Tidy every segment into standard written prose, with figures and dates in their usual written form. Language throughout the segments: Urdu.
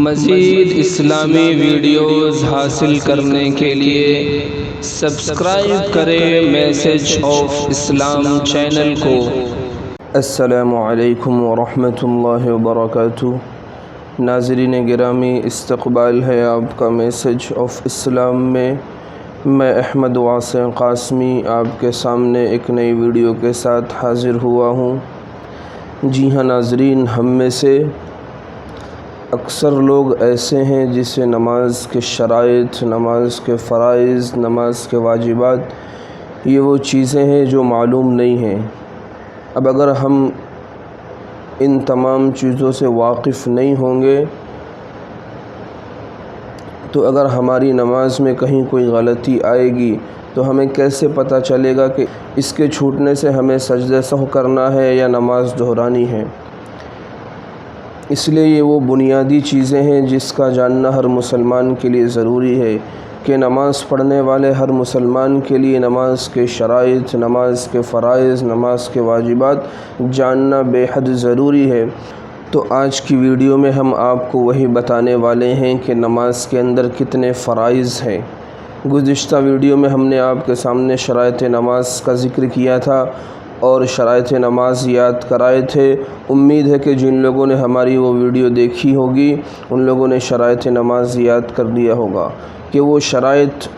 مزید اسلامی ویڈیوز حاصل کرنے کے لیے سبسکرائب کریں میسج آف اسلام چینل کو۔ السلام علیکم ورحمۃ اللہ وبرکاتہ۔ ناظرین گرامی، استقبال ہے آپ کا میسج آف اسلام میں۔ میں احمد واسع قاسمی آپ کے سامنے ایک نئی ویڈیو کے ساتھ حاضر ہوا ہوں۔ جی ہاں ناظرین، ہم میں سے اکثر لوگ ایسے ہیں جسے نماز کے شرائط، نماز کے فرائض، نماز کے واجبات، یہ وہ چیزیں ہیں جو معلوم نہیں ہیں۔ اب اگر ہم ان تمام چیزوں سے واقف نہیں ہوں گے تو اگر ہماری نماز میں کہیں کوئی غلطی آئے گی تو ہمیں کیسے پتہ چلے گا کہ اس کے چھوٹنے سے ہمیں سجدہ سہو کرنا ہے یا نماز دہرانی ہے؟ اس لیے یہ وہ بنیادی چیزیں ہیں جس کا جاننا ہر مسلمان کے لیے ضروری ہے کہ نماز پڑھنے والے ہر مسلمان کے لیے نماز کے شرائط، نماز کے فرائض، نماز کے واجبات جاننا بے حد ضروری ہے۔ تو آج کی ویڈیو میں ہم آپ کو وہی بتانے والے ہیں کہ نماز کے اندر کتنے فرائض ہیں۔ گزشتہ ویڈیو میں ہم نے آپ کے سامنے شرائط نماز کا ذکر کیا تھا اور شرائط نماز یاد کرائے تھے۔ امید ہے کہ جن لوگوں نے ہماری وہ ویڈیو دیکھی ہوگی ان لوگوں نے شرائط نماز یاد کر لیا ہوگا کہ وہ شرائط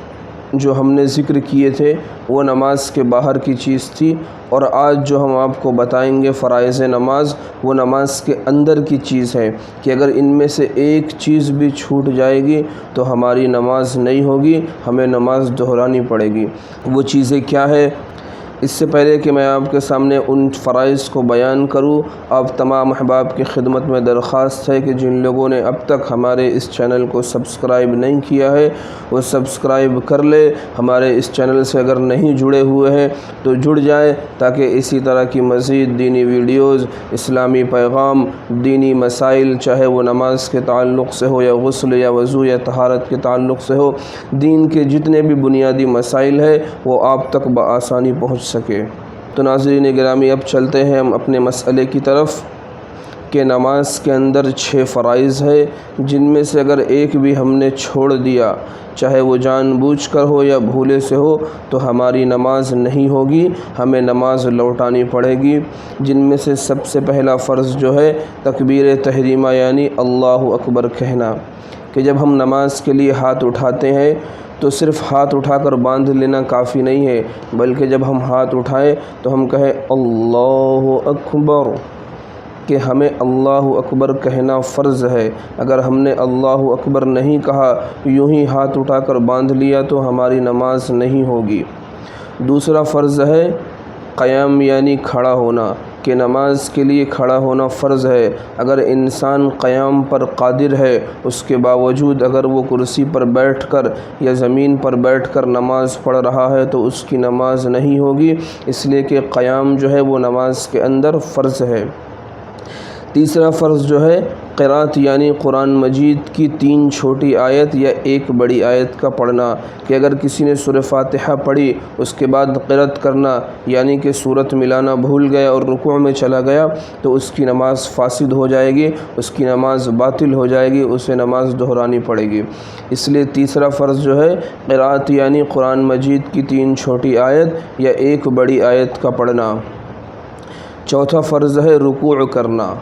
جو ہم نے ذکر کیے تھے وہ نماز کے باہر کی چیز تھی، اور آج جو ہم آپ کو بتائیں گے فرائض نماز، وہ نماز کے اندر کی چیز ہے کہ اگر ان میں سے ایک چیز بھی چھوٹ جائے گی تو ہماری نماز نہیں ہوگی، ہمیں نماز دہرانی پڑے گی۔ وہ چیزیں کیا ہے؟ اس سے پہلے کہ میں آپ کے سامنے ان فرائض کو بیان کروں، آپ تمام احباب کی خدمت میں درخواست ہے کہ جن لوگوں نے اب تک ہمارے اس چینل کو سبسکرائب نہیں کیا ہے وہ سبسکرائب کر لے۔ ہمارے اس چینل سے اگر نہیں جڑے ہوئے ہیں تو جڑ جائیں تاکہ اسی طرح کی مزید دینی ویڈیوز، اسلامی پیغام، دینی مسائل، چاہے وہ نماز کے تعلق سے ہو یا غسل یا وضو یا طہارت کے تعلق سے ہو، دین کے جتنے بھی بنیادی مسائل ہیں وہ آپ تک بآسانی پہنچ سکے۔ تو ناظرین گرامی، اب چلتے ہیں ہم اپنے مسئلے کی طرف کہ نماز کے اندر 6 فرائض ہے جن میں سے اگر ایک بھی ہم نے چھوڑ دیا، چاہے وہ جان بوجھ کر ہو یا بھولے سے ہو، تو ہماری نماز نہیں ہوگی، ہمیں نماز لوٹانی پڑے گی۔ جن میں سے سب سے پہلا فرض جو ہے تکبیر تحریمہ یعنی اللہ اکبر کہنا، کہ جب ہم نماز کے لیے ہاتھ اٹھاتے ہیں تو صرف ہاتھ اٹھا کر باندھ لینا کافی نہیں ہے، بلکہ جب ہم ہاتھ اٹھائیں تو ہم کہیں اللہ اکبر، کہ ہمیں اللہ اکبر کہنا فرض ہے۔ اگر ہم نے اللہ اکبر نہیں کہا، یوں ہی ہاتھ اٹھا کر باندھ لیا تو ہماری نماز نہیں ہوگی۔ دوسرا فرض ہے قیام یعنی کھڑا ہونا، کہ نماز کے لیے کھڑا ہونا فرض ہے۔ اگر انسان قیام پر قادر ہے، اس کے باوجود اگر وہ کرسی پر بیٹھ کر یا زمین پر بیٹھ کر نماز پڑھ رہا ہے تو اس کی نماز نہیں ہوگی، اس لیے کہ قیام جو ہے وہ نماز کے اندر فرض ہے۔ تیسرا فرض جو ہے قرأت یعنی قرآن مجید کی 3 چھوٹی آیت یا 1 بڑی آیت کا پڑھنا، کہ اگر کسی نے سورہ فاتحہ پڑھی اس کے بعد قرأت کرنا یعنی کہ سورت ملانا بھول گیا اور رکوع میں چلا گیا تو اس کی نماز فاسد ہو جائے گی، اس کی نماز باطل ہو جائے گی، اسے نماز دہرانی پڑے گی۔ اس لیے تیسرا فرض جو ہے قرأت یعنی قرآن مجید کی 3 چھوٹی آیت یا 1 بڑی آیت کا پڑھنا۔ چوتھا فرض ہے رکوع کرنا،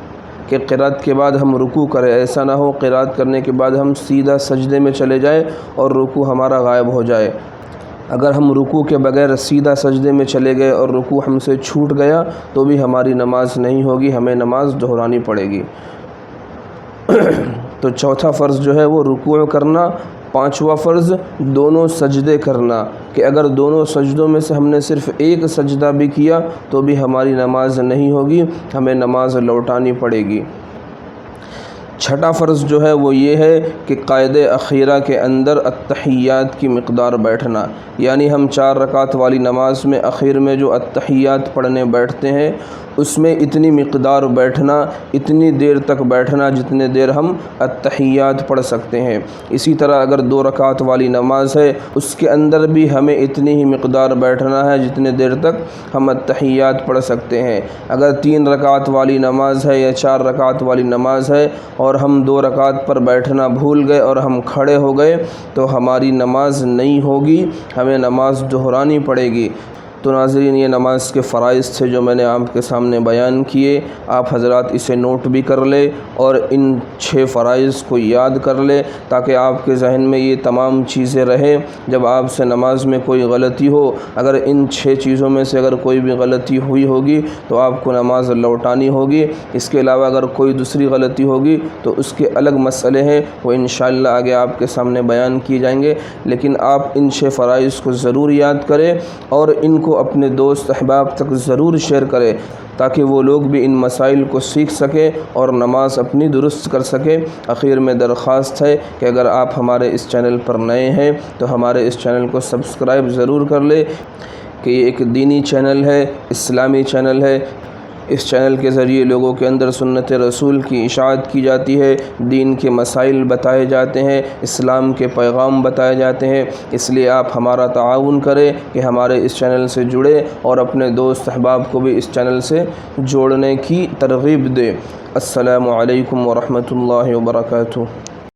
کہ قرأت کے بعد ہم رکوع کریں، ایسا نہ ہو قرأت کرنے کے بعد ہم سیدھا سجدے میں چلے جائیں اور رکوع ہمارا غائب ہو جائے۔ اگر ہم رکوع کے بغیر سیدھا سجدے میں چلے گئے اور رکوع ہم سے چھوٹ گیا تو بھی ہماری نماز نہیں ہوگی، ہمیں نماز دہرانی پڑے گی۔ تو چوتھا فرض جو ہے وہ رکوع کرنا۔ پانچواں فرض دونوں سجدے کرنا، کہ اگر دونوں سجدوں میں سے ہم نے صرف ایک سجدہ بھی کیا تو بھی ہماری نماز نہیں ہوگی، ہمیں نماز لوٹانی پڑے گی۔ چھٹا فرض جو ہے وہ یہ ہے کہ قاعدہ اخیرہ کے اندر التحیات کی مقدار بیٹھنا، یعنی ہم 4 رکعت والی نماز میں اخیر میں جو التحیات پڑھنے بیٹھتے ہیں اس میں اتنی مقدار بیٹھنا، اتنی دیر تک بیٹھنا جتنے دیر ہم التحیات پڑھ سکتے ہیں۔ اسی طرح اگر 2 رکعت والی نماز ہے اس کے اندر بھی ہمیں اتنی ہی مقدار بیٹھنا ہے جتنے دیر تک ہم التحیات پڑھ سکتے ہیں۔ اگر 3 رکعت والی نماز ہے یا 4 رکعت والی نماز ہے اور ہم 2 رکعت پر بیٹھنا بھول گئے اور ہم کھڑے ہو گئے تو ہماری نماز نہیں ہوگی، ہمیں نماز دہرانی پڑے گی۔ تو ناظرین، یہ نماز کے فرائض تھے جو میں نے آپ کے سامنے بیان کیے۔ آپ حضرات اسے نوٹ بھی کر لیں اور ان 6 فرائض کو یاد کر لیں تاکہ آپ کے ذہن میں یہ تمام چیزیں رہیں۔ جب آپ سے نماز میں کوئی غلطی ہو، اگر ان 6 چیزوں میں سے اگر کوئی بھی غلطی ہوئی ہوگی تو آپ کو نماز لوٹانی ہوگی۔ اس کے علاوہ اگر کوئی دوسری غلطی ہوگی تو اس کے الگ مسئلے ہیں، وہ انشاءاللہ آگے آپ کے سامنے بیان کیے جائیں گے، لیکن آپ ان 6 فرائض کو ضرور یاد کریں اور ان کو اپنے دوست احباب تک ضرور شیئر کریں تاکہ وہ لوگ بھی ان مسائل کو سیکھ سکیں اور نماز اپنی درست کر سکیں۔ آخر میں درخواست ہے کہ اگر آپ ہمارے اس چینل پر نئے ہیں تو ہمارے اس چینل کو سبسکرائب ضرور کر لیں کہ یہ ایک دینی چینل ہے، اسلامی چینل ہے۔ اس چینل کے ذریعے لوگوں کے اندر سنت رسول کی اشاعت کی جاتی ہے، دین کے مسائل بتائے جاتے ہیں، اسلام کے پیغام بتائے جاتے ہیں۔ اس لیے آپ ہمارا تعاون کریں کہ ہمارے اس چینل سے جڑیں اور اپنے دوست احباب کو بھی اس چینل سے جوڑنے کی ترغیب دیں۔ السلام علیکم ورحمۃ اللہ وبرکاتہ۔